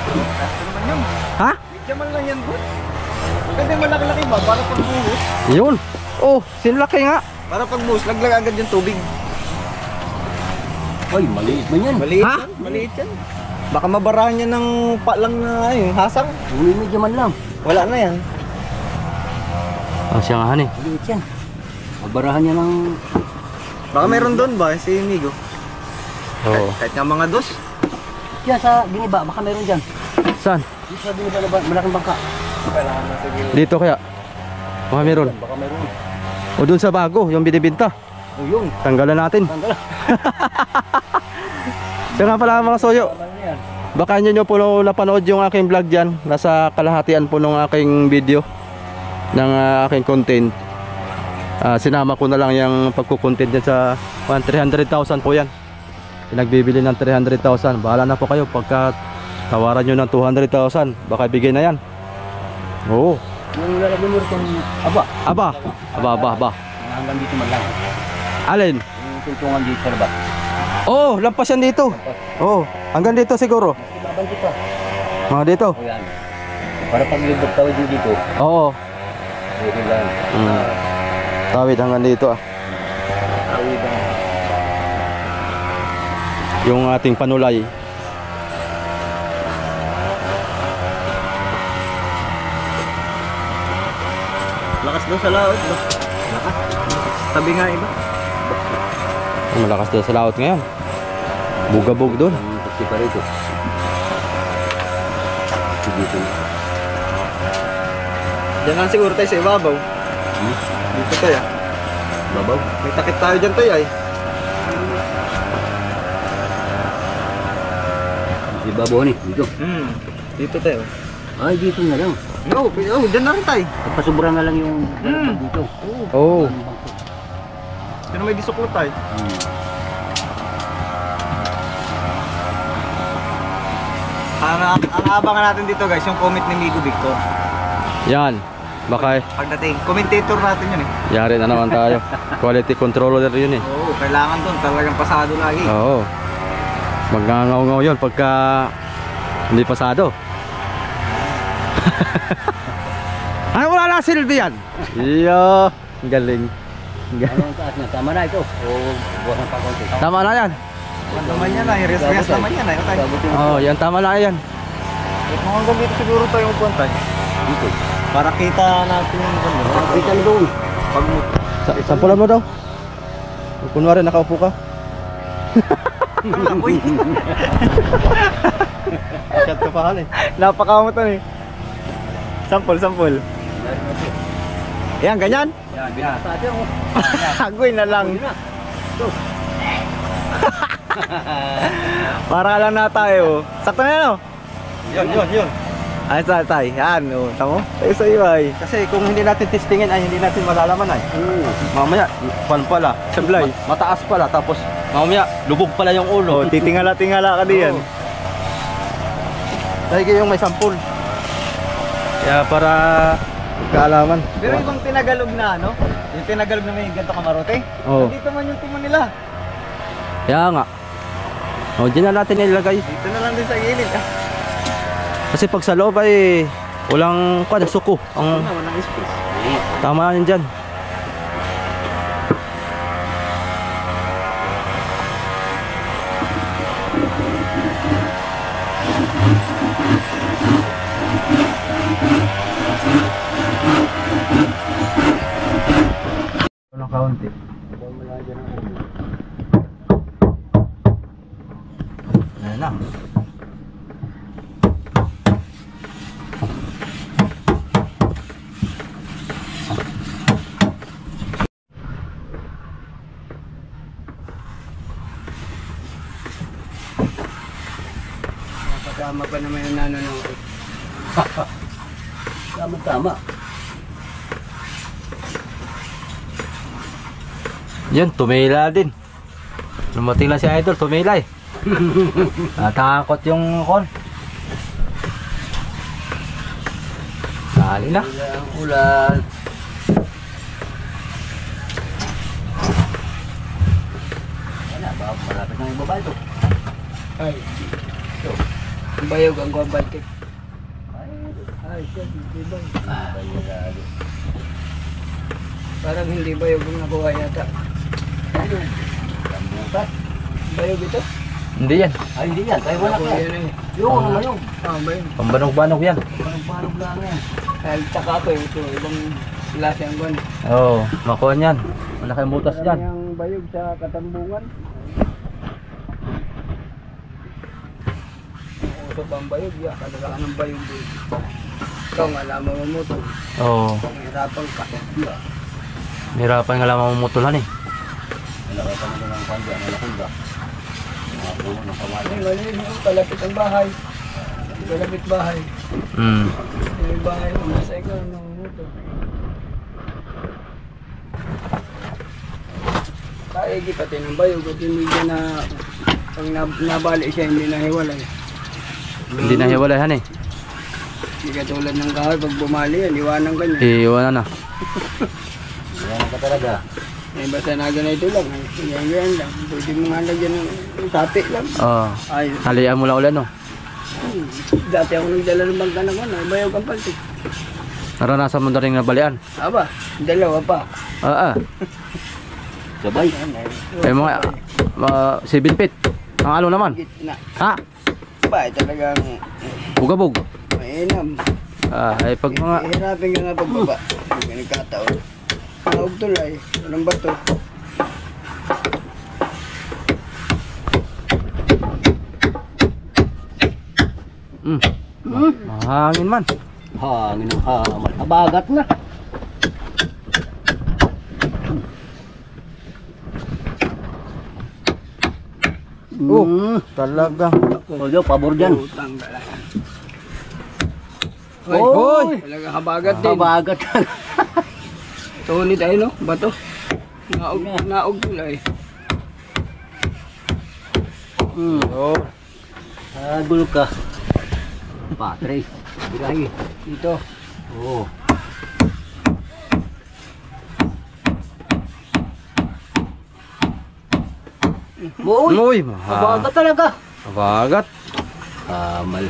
Kasi naman yun. Ha? Liit naman lang yan, bro. Kasi malaki-laki ba? Para pag buhos. Yun. Oh, sinlaki nga. Para pag buhos, laglag agad yung tubig. Ay, maliit man yan. Maliit Ha? yan, maliit yan. Baka mabarahan niya ng lang na hasang. Uwi medyo man lang. Wala na yan. Ang siyangahan eh. Maliit yan. Mabarahan niya ng... Baka meron doon ba si Migo? Oo. Kahit nga mga dos. Yan sa Giniba, baka meron dyan. Saan? Dito sa Giniba na malaking bangka. Kailangan na siguro. Dito kaya? Baka meron. Baka meron. O dun sa bago, yung binibinta. O yun. Tanggalan natin. Tanggal. Kaya nga pala mga soyo. Tanggal na yan. Baka nyo po napanood yung aking vlog dyan. Nasa kalahatian po ng aking video ng aking content. Sinama ko na lang yung pagkukontent dyan sa 300,000 po yan. Pinagbibili ng 300,000. Bahala na po kayo pagka tawaran nyo ng 200,000. Baka bigay na yan. Oo. Yung lalagyan mo itong aba. Aba. Hanggang dito man lang. Alin? Yung tuntungan dito sa labas. Oh, lampas yan dito. Oh, hanggang dito siguro. Laban dito. Mga dito. O yan. Para pag libot tawid yung dito. Oo. Dito lang. Tawid hanggang dito ah. Tawid lang. Yung ating panulay. daw sa laot ba? Malakas. Tabi nga iba. Malakas daw sa laot ngayon. Bugabog doon. Kasi pa rito. Dito. Diyan lang siguro tayo sa ibabaw. Dito tayo. Babaw. May takip tayo dyan tayo ay. Ibabaw ni, dito. Dito tayo. Ay, dito na lang. No, dyan na rin tayo. Pasubra na lang yung dito. Oh. Pero may disuklot tayo. Ang abangan natin dito guys, yung comment ni Migo Victor. Yan. Baka Pagdating, commentator natin yun eh. yari na naman tayo. Quality controller yun eh. Oo, kailangan doon talagang pasado lagi. Oo. Magngangaw-ngaw yun pagka hindi pasado. Ay, wala na silbi yan. Iyo. Galing. Ano ang taas na? Tama na ito. O buwan pa konti. Tama na yan. Ano naman yan ay, rest naman yan ay. Okay. Oh, yan tama na yan. Kung hanggang dito siguro tayo upuan tayo. Dito. Para kita natin yung ano. Kita na doon. Sampulan mo daw. Kunwari nakaupo ka. Uy. Shot ka pa eh. Napakamutan eh. Sampol. Yan, ganyan. Yan, binasa natin oh. Agoy na lang. Para lang na tayo. Sakto na yan oh. Yun. Ay, tay. Yan oh. Tamo? Tayo sa iyo ay. Kasi kung hindi natin testingin ay hindi natin malalaman ay. Mamaya, pan pala. Sablay. Mataas pala tapos mamaya lubog pala yung ulo. Oh, titingala-tingala ka diyan. Dahil yung may sampul. Kaya para kaalaman. Pero ibang tinagalog na ano? Yung tinagalog na may ganito kamarote. Oo. Dito man yung tumo nila. Kaya nga. O, dyan na natin ilagay. Dito na lang din sa gilid. Kasi pag sa loob ay walang suko. Ang Walang space. tama na yun dyan. Walang kaunti. Ayan na. Kasama pa naman yung nanonood. Tama. Yun, tumila din. Lumating lang si Idol, tumila eh. Natakot yung kon. Dali na. Ulan. Wala ba? Malapit na yung babae ito. Ay. Bayog ang guwabantik. Ay, siya, hindi ba? Parang hindi bayog ang nakuha yata. Bayog ito? Hindi yan. Ay, hindi yan. Tayo wala Nakuha ka. yan eh. Yung naman yung. Ah, bayog. Pambanog-banog yan. Parang lang yan. Ay, tsaka ako eh. Ito, ibang klase ang guwan. Oo, makuha niyan. Malaki ang butas dyan. Yung bayog sa katambungan. Usap ang bayog, ya. Kadalaan ng bayog dito. Ikaw, malaman mo mo ito. Oo. Hirapan ka. Hirapan nga lang mamumutulhan eh. Wala ka pa ng kanya. Wala ka ba? Mga puno ng kamali. Ay, mali, kalapit ang bahay. Kalapit bahay. Yung bahay mo, nasa ikaw, ano mo ito. Kaigi pati ng bayog at hindi niya na pag nabali siya hindi nahiwalay. Hindi na hiwalayan eh. Hindi katulad ng kahoy pag bumali yan, iwanan ka niya. Iiwanan na. Yan ka talaga. Eh basta na ganito lang, yan lang. Pwede mo nga lagyan ng sati lang. Oo. Ay, Halian mo lang ulit no. dati ako nagdala ng bangka ng ano, bayog ang paltik. Naranasan mo na rin nabalian. Aba, dalawa pa. Sabay. Eh mga 7 feet. Ang alo naman. Gitna. Ha? Ba, talagang Bugabog. mainam. Ay pag mga Ihirapin ka nga pagbaba. Hindi ka nagkataon. Naog tulay. Walang bato. mahangin man. Hangin ng hamal. Habagat na. Talagang. O, Joe, pabor dyan. Utang ka lang. Hoy! Talaga habagat din. Habagat. Tunit ay no, bato. Naog tulay. Oh. Gulo ka. Patre. Bilahi. Dito. Oo. Boy! Uy, Habagat talaga. Habagat. Hamal.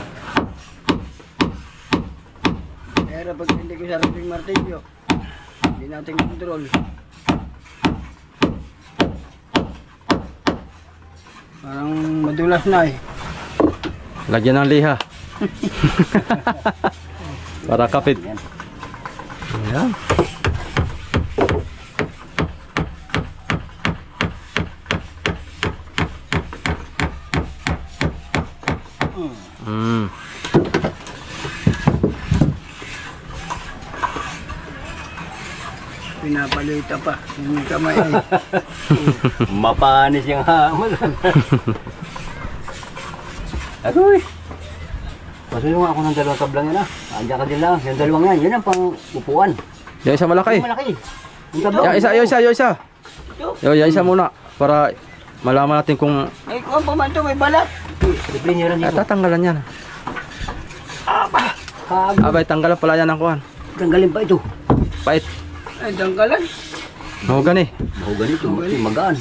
Pero pag hindi ko sa raping martilyo, hindi natin control. Parang madulas na eh. Lagyan ng liha. Para kapit. Ayan. Pinapalita pa yung kamay ay. Mapanis yung hamal. Agoy! Pasulungan ako ng dalawang tablang yan ah. Andiyan ka din lang. Yung dalawang yan, yun ang pang upuan. Yung isa malaki. Yung malaki. Yung tablang. Yung isa. Yung isa muna. Para malaman natin kung Ay, kung pa man ito, may balat. Disiplin yan dito. tatanggalan yan. Abay, tanggalan pala yan ang kuhan. Tanggalin pa ito. Pait. Ay, danggalan. Mahugan eh. Mahugan ito. Magaan.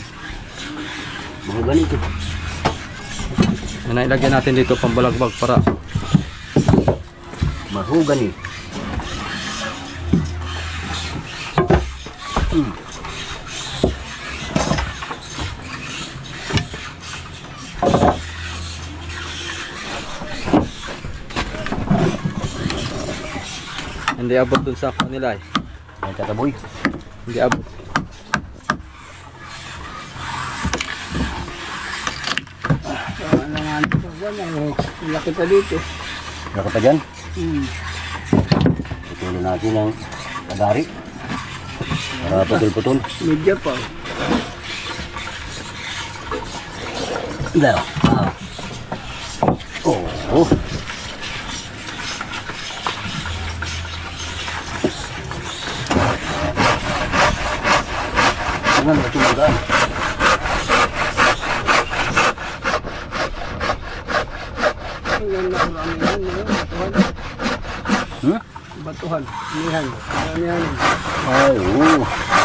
Mahugan ito. Yan ang ilagyan natin dito pambalagbag para Mahugan eh. hindi abot dun sa kanila eh. Ay, tataboy. Hindi abot. Ano nga ito, ganyan. Laki pa dito. Laka pa dyan. Putulin natin ang kadari. Para putol-putol. Media pa. Daw. Oh. Jangan bercuma-cuma. Ang ganda ng amihan nyo, batuhan. Batuhan, amihan. Amihan. Ay,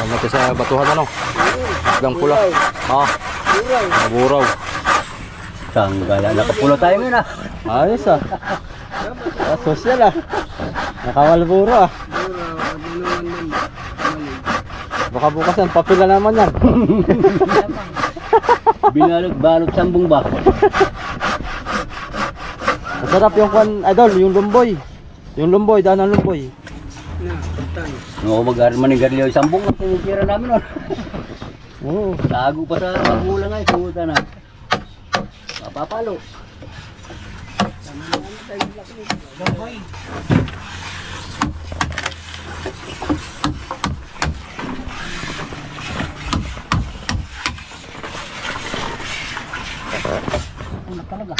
Ano ito sa batuhan ano? Hanggang pula. Ah, Uray. naburaw. Tanggala. Nakapula tayo ngayon ah. Ayos ah. Social ah. Nakawalburo ah. Ura, dinungan din. Baka bukas yan, papila naman yan. Binalot-balot sambong ba? Masarap yung kwan, idol, yung lumboy. Yung lumboy, daan ng lumboy. Na, patay. No, manigarilyo yung sambong na pinitira namin nun. Oo. Tago pa sa magulang ay, puta na. Mapapalo. Ano talaga?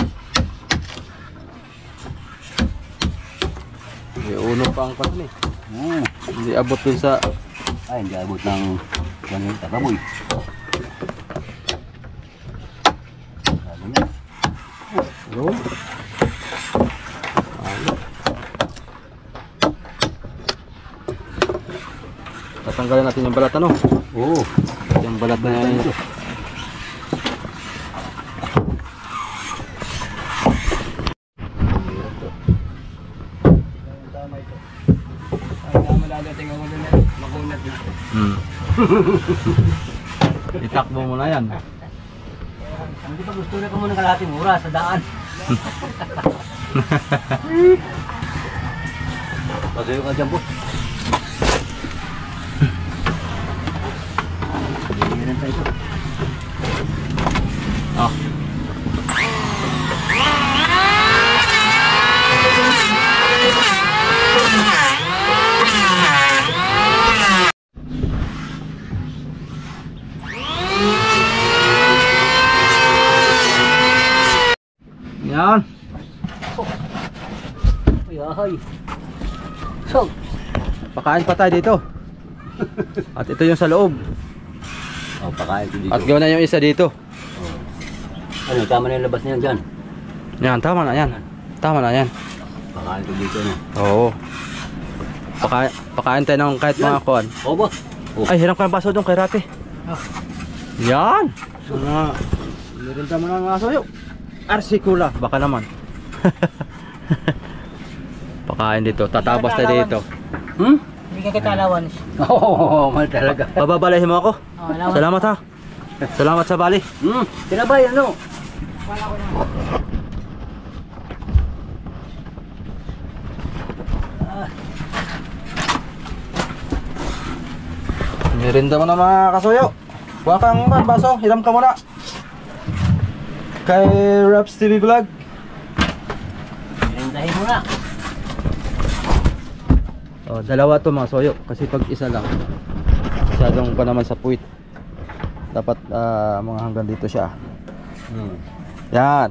May uno pa ang kwan eh. Hindi abot dun sa... Ay, hindi abot ng ganyan tagaboy. Sabi niya. Yun. Tatanggalin natin yung balat ano? Oo. Yung balat na yan. Tama ito. Ay, tama dadating ako doon eh. Makunat na. Itakbo mo na yan. Hindi pa gusto na ka muna kalahating oras sa daan. Patuloy ka dyan, boss. Bigyan tayo ito. Ah. Yan. Ay. So, Pakain pa tayo dito. At ito yung sa loob. oh, pakain ko dito. At gawin na yung isa dito. Ano, tama na yung labas niyan dyan. Yan, tama na yan. Tama na yan. Pakain ko dito, no? Oo. Pakain tayo ng kahit mga kuwan. Oo, boss. Oh. Ay, hiram ka ng baso doon kay Rate. Yan. Sana, nirinta mo na ng aso yun. Arsikula, baka naman. Pakain dito, tatabas tayo dito. Hmm? Bigyan kita allowance. Oo, mal talaga. Bababalahin mo ako. Oh, allowance. Salamat ha. Salamat sa bali. Tinabay, ano? Nirinda mo na mga kasuyo. Kuha kang baso, hiram ka muna. Kay Raps TV Vlog. Rindahin mo na. Oh, dalawa to mga soyo kasi pag isa lang masyadong pa naman sa puwit. Dapat mga hanggang dito siya. Yan.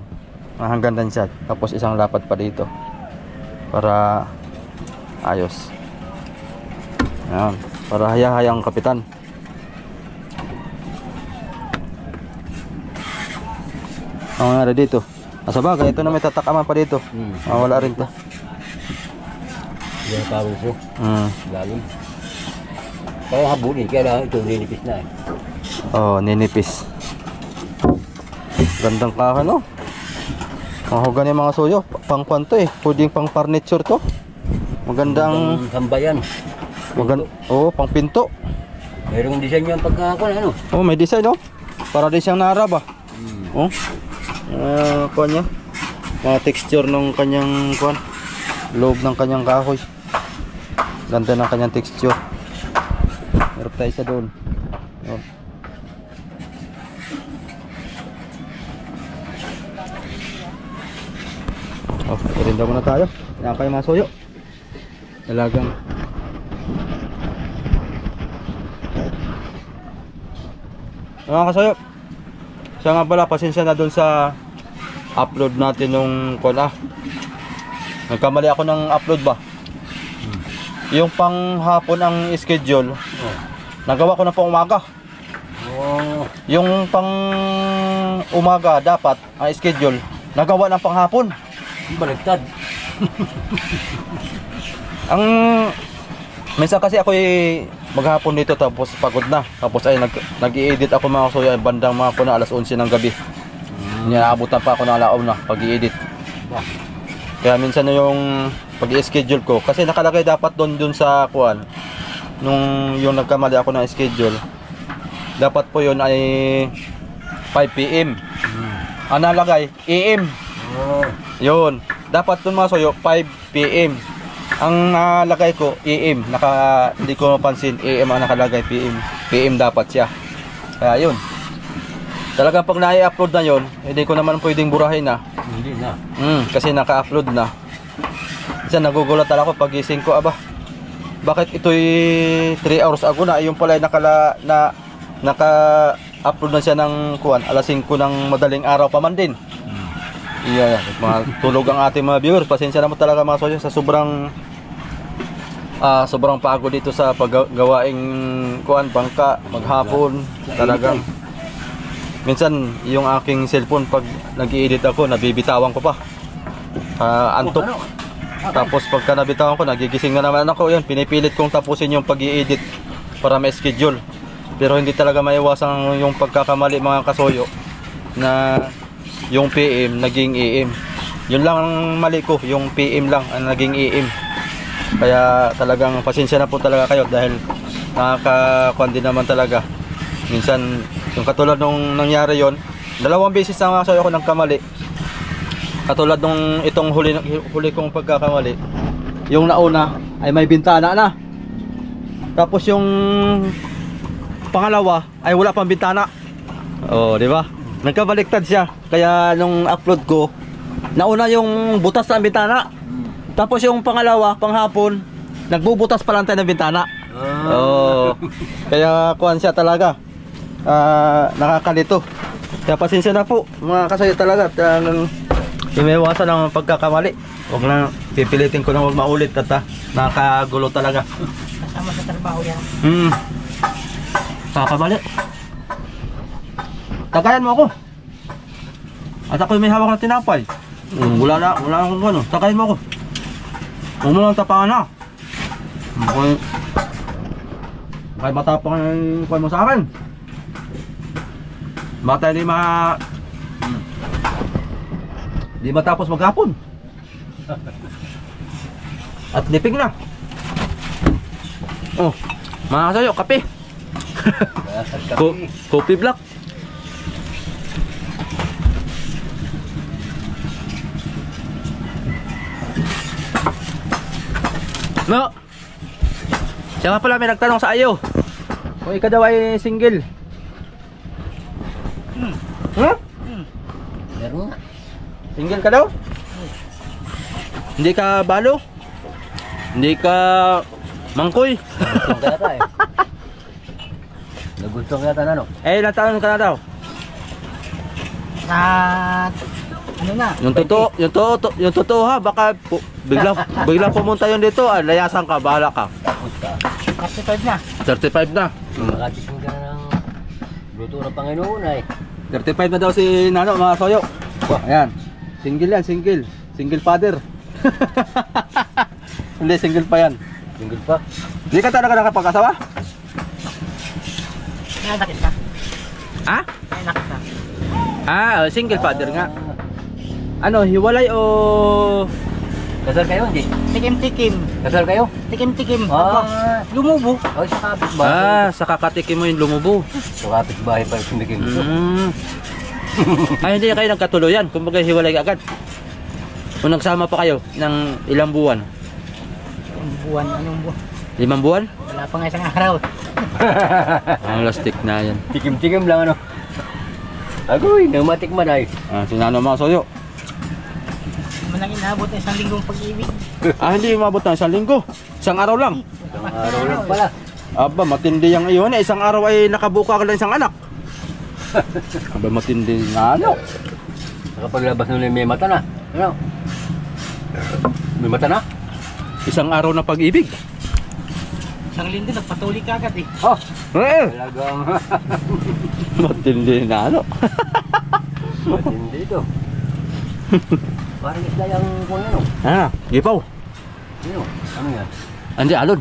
Mga hanggang din siya. Tapos isang lapad pa dito. Para ayos. Yan. Para hayahayang kapitan. Ang nangyari dito. Asa bagay, ito na may tatakaman pa dito. Wala rin to. Yan tawag ko. Lalim. Kaya habulin, kaya lang ito ninipis na eh. Oh, ninipis. Gandang kahoy, no? Mahugan yung mga suyo. Pang kwanto eh. Pwedeng pang furniture to. Magandang Sambayan. oh, pang pinto. Mayroong design yung pagkakon, ano? Oh, may design, no? Para di siyang naraba. Oh. Kuwan niya. Mga texture ng kanyang kuwan. Loob ng kanyang kahoy. Ganda ng kanyang texture. Meron tayo isa doon. Oh. Oh, irinda muna tayo. Yan pa yung mga suyo. Dalagang. Mga kasuyo. Siya nga pala, pasensya na doon sa upload natin nung kuwan nagkamali ako ng upload ba? Yung pang hapon ang schedule. Nagawa ko na pang umaga. Yung pang umaga dapat ang schedule nagawa ng pang hapon. Baliktad. Ang minsan kasi ako maghapon dito tapos pagod na. Tapos ay nag-i-edit ako mga kasuyo bandang mga kuna alas 11 ng gabi. Inaabutan pa ako ng alaon na pag-i-edit. Kaya minsan na yung pag-i-schedule ko kasi nakalagay dapat doon sa kuan nung yung nagkamali ako ng schedule. Dapat po yun ay 5 PM. Ang nalagay AM. Yun. Dapat doon mga soyo 5 PM. Ang nalagay ko AM. Hindi ko mapansin AM ang nakalagay PM. PM dapat siya. Kaya yun. Talagang pag na-i-upload na yun, hindi ko naman pwedeng burahin na. Hindi na. Kasi naka-upload na. Minsan nagugulat ako pag gising ko, aba, bakit ito'y 3 hours ago na? Yung pala naka-upload na siya ng kuwan, alas 5 ng madaling araw pa man din. Iya, tulog ang ating mga viewers. Pasensya naman talaga mga soyo sa sobrang pagod dito sa paggawaing kuwan, bangka, maghapon. Talagang minsan yung aking cellphone pag nag-i-edit ako, nabibitawan ko pa. Antok. Tapos pagka nabitawan ko, nagigising na naman ako. Yan, pinipilit kong tapusin yung pag-i-edit para may schedule. Pero hindi talaga maiwasan yung pagkakamali mga kasoyo na yung PM naging AM. Yun lang ang mali ko, yung PM lang ang naging AM. Kaya talagang pasensya na po talaga kayo dahil nakakakuan din naman talaga. Minsan yung katulad nung nangyari yon, 2 beses na nga ako nagkamali. Katulad nung itong huli kong pagkakamali. yung nauna ay may bintana na. Tapos yung pangalawa ay wala pang bintana. Oh, di ba? Nagkabaliktad siya. Kaya nung upload ko, nauna yung butas ng bintana. Tapos yung pangalawa, panghapon, nagbubutas pa lang tayo ng bintana. Oh. Kaya kuhan siya talaga. Nakakalito. Kaya pasensya na po mga kasayo talaga. Imewasan ng pagkakamali. Huwag lang pipilitin ko na huwag maulit at nakagulo talaga. Kasama sa trabaho yan. Kakamali. Tagayan mo ako. At ako'y may hawak na tinapay. Wala akong ano. Tagayan mo ako. Huwag mo lang tapangan na. Kaya matapang yung kuha mo sa akin. Baka di matapos maghapon. At lipig na. Oh, mga kasayo, kape. Coffee black. No. Siya nga pala may nagtanong sa iyo kung ikaw daw ay single. Meron nga. Single ka daw? Hindi ka balo? Hindi ka mangkoy? Gusto ka yata eh. Nagusto ka yata na no? Eh, ilang taon ka na daw? At ano na? Yung totoo ha, baka biglang pumunta yun dito, layasan ka, bahala ka. Tapos ka. 35 na. 35 na. Makatikin ka na ng luto ng Panginoon ay. 35 na daw si Nano, mga soyo. Ayan. Single yan, single. Single father. Hindi, single pa yan. Single pa. Hindi ka talaga nakapag-asawa? May nakit ka. Ha? May nakit ka. Single father nga. Ano, hiwalay o... Kasal kayo hindi? Tikim-tikim. Kasal kayo? Tikim-tikim. Ah. Lumubo. Oh, sa kapitbahay. sa kakatikim mo yung lumubo. Sa kapitbahay pa yung sumikim. Ay, hindi kayo nagkatuluyan. Kumbaga hiwalay agad. Kung nagsama pa kayo ng ilang buwan? Anong buwan? 5 buwan? Wala pa nga isang araw. Ang lastik na yan. Tikim-tikim lang ano. Agoy, namatikman ay. Si Nano, mga soyo. Manang inabot na isang linggong pag-ibig. Hindi umabot na 1 linggo. 1 araw lang. Isang araw lang pala. Aba, matindi yung iyon. 1 araw ay nakabuka ka lang isang anak. Aba, matindi na ano. Nakapaglabas nun may mata na. Ano? May mata na? 1 araw na pag-ibig. Isang linggo, nagpatuloy ka agad eh. Oh! Talagang matindi na ano. Matindi ito. Parang isla yung kung ano. Gipaw. Ano yan? Andi, alon.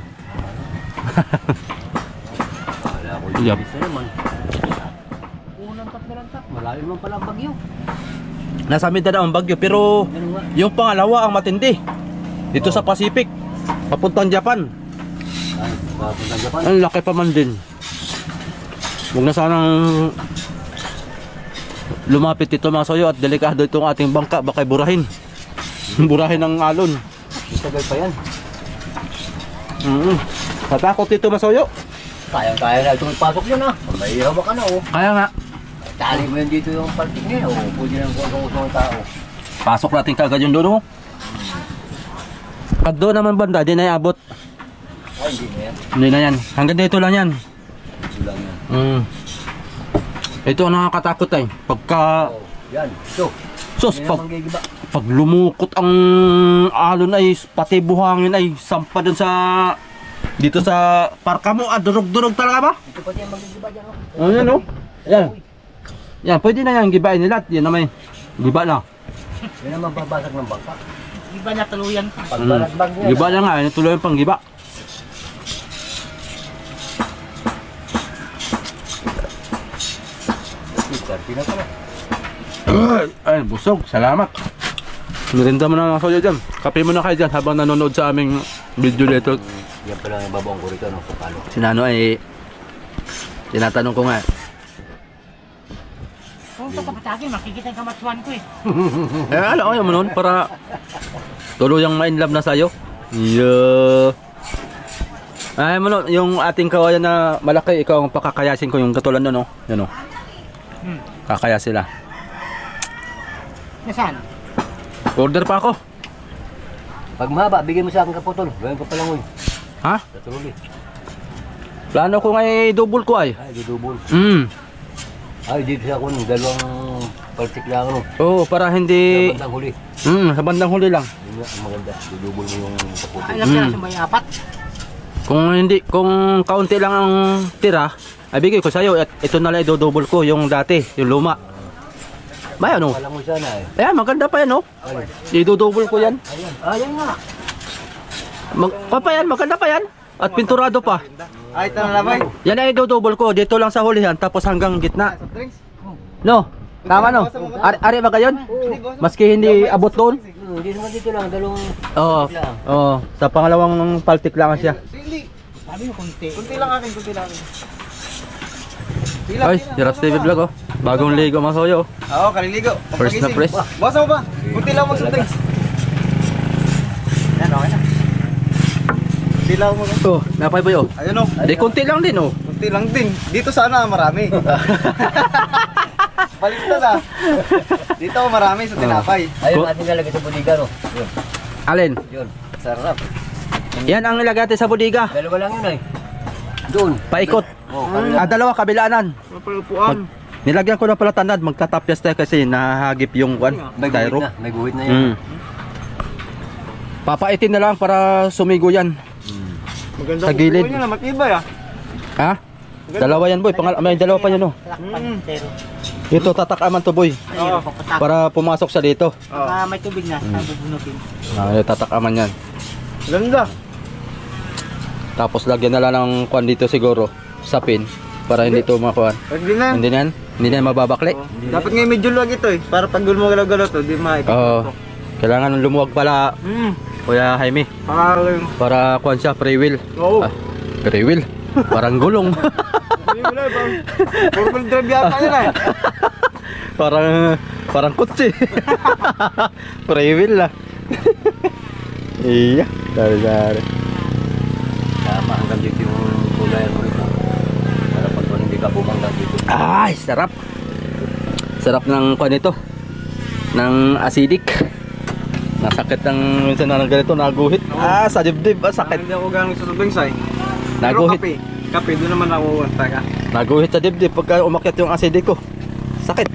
Wala ko Yap. isa naman. Unang tap. Malayo naman pala ang bagyo. Nasa Mindanao ang bagyo, pero Ano nga? yung pangalawa ang matindi. Dito sa Pacific, papuntang Japan. Ay, papuntang Japan. Ang laki pa man din. Huwag na sanang lumapit ito mga soyo at delikado itong ating bangka, baka burahin. Burahin ng alon. Tagal pa yan. Tatakot ito mga soyo. Kayang-kaya na itong ipasok yun ah. May hawak ka na oh. Kaya nga, Tali mo yun dito yung paltik niya oh. Pwede na kung gusto ng tao. pasok natin kagad yung doon. Pag doon naman banda, di na iabot. Ay, hindi na yan. Hindi na yan. Hanggang dito lang yan. Ito lang yan. Ito ang nakakatakot ay. Pagka... Oh, yan. Ito. Sus, Hindi pag, na manggigiba. pag lumukot ang alon ay pati buhangin ay sampa dun sa... Dito sa parka mo, durog-durog talaga ba? Ito pati yung manggigiba dyan oh. Yan o. Yan. Yan, pwede na yan gibain nila. Yan na may giba na. Yan naman babasag ng bangka. Iba na tuluyan pa. Pag balagbag niya. Giba na nga, yan tuloy yung pang giba. Pina pala. Ay, busog. Salamat. Merinda mo na mga soya dyan. Kape mo na kayo dyan habang nanonood sa aming video dito. Yan pala yung babong ko rito no. Kapalo. Si Nano ay tinatanong ko nga. Kung ito kapatagin, makikita yung kamatsuan ko eh. Alam ko mo nun para tuluyang ma-inlove na sa'yo. Yeah. Ay mo no, yung ating kawayan na malaki, ikaw ang pakakayasin ko yung katulad no, no. Yan oh. Kakaya sila. Nasaan? Order pa ako. Pag mahaba, bigyan mo sa akin kaputol. Gawin ko pa lang, uy. Ha? Tatulog eh. Plano ko nga double ko ay. Ay, dudubol. Ay, dito siya ako ng dalawang paltik lang, ano. Oo, para hindi Sa bandang huli. sa bandang huli lang. Yun nga, ang maganda. Dudubol mo yung kaputol. Ay, ilang piraso ba yung apat? Kung kaunti lang ang tira, ay bigay ko sa iyo at ito na lang i-double ko yung dati, yung luma. Ba ano? Alam mo sana eh. Ayan, maganda pa yan oh. I-double ko yan. Ayan nga. Pa yan, maganda pa yan. At pinturado pa. Ay, ito na labay. Yan ay i-double ko dito lang sa hulihan tapos hanggang gitna. Soft drinks? No? Tama no? Ari ba kayon? Maski hindi abot doon? Hindi naman dito lang, dalawang Oo. Oo, sa pangalawang paltik lang siya. Hindi. Sabi mo kunti. Kunti lang akin, kunti lang akin. Ay, Jiraps TV Vlog oh. Bagong ligo mga soyo. Oo, kaliligo. Fresh na fresh. Basa mo ba? Kunti lang mo soft drinks. Yan, okay na. Kunti lang mo. Oh, napay ba yo? Ayun o. Di konti lang din oh. Kunti lang din. Dito sana marami. Baliktad ah. Dito marami sa tinapay. ayun ating nalagay sa budiga, no? Yun, Alin? yun. Sarap. Yan ang nilagay natin sa bodega. Dalawa lang yun, ay. Doon. Paikot. Oh, kabila. Dalawa kabilaanan. Mapalupuan. Nilagyan ko na pala tanad, magtatapyas tayo kasi nahagip yung May guhit tyro. na, may guhit na yun. Papaitin na lang para sumigo yan. Maganda Sa gilid. Niya na, matibay ah. Ha? Dalawa yan boy, may dalawa pa yan oh. Lakpan, pero. Ito tatakaman to boy, Ayun, papatak. para pumasok sa dito. Baka may tubig na, bubunutin. Tatakaman yan. Ganda. Tapos lagyan na lang ng kwan dito siguro, sa pin, para hindi ito makuhan. Hindi na. Hindi na yan, hindi na yan mababakli. Dapat nga medyo luwag ito eh. Para pag gumagalaw-galaw to, di maipit. Oo. Kailangan lumuwag pala, Kuya Jaime, para kwan siya, free wheel. Oo. Free wheel? Parang gulong. Hindi mo na eh. Purple drive yata yun eh. parang kutsi. Free wheel lah. Iya, dari. Tama, hanggang dito yung kulay mo ito. Para pag hindi ka bumanggang dito. Ay, sarap. Sarap ng kwan ito. Ng acidic. Nasakit ng minsan na ganito, naguhit. Sa dibdib, sakit. Hindi ako ganong sa tubing say. Naguhit. Kape doon naman ako taga. Naguhit sa dibdib pagka umakyat yung acidic ko. Sakit.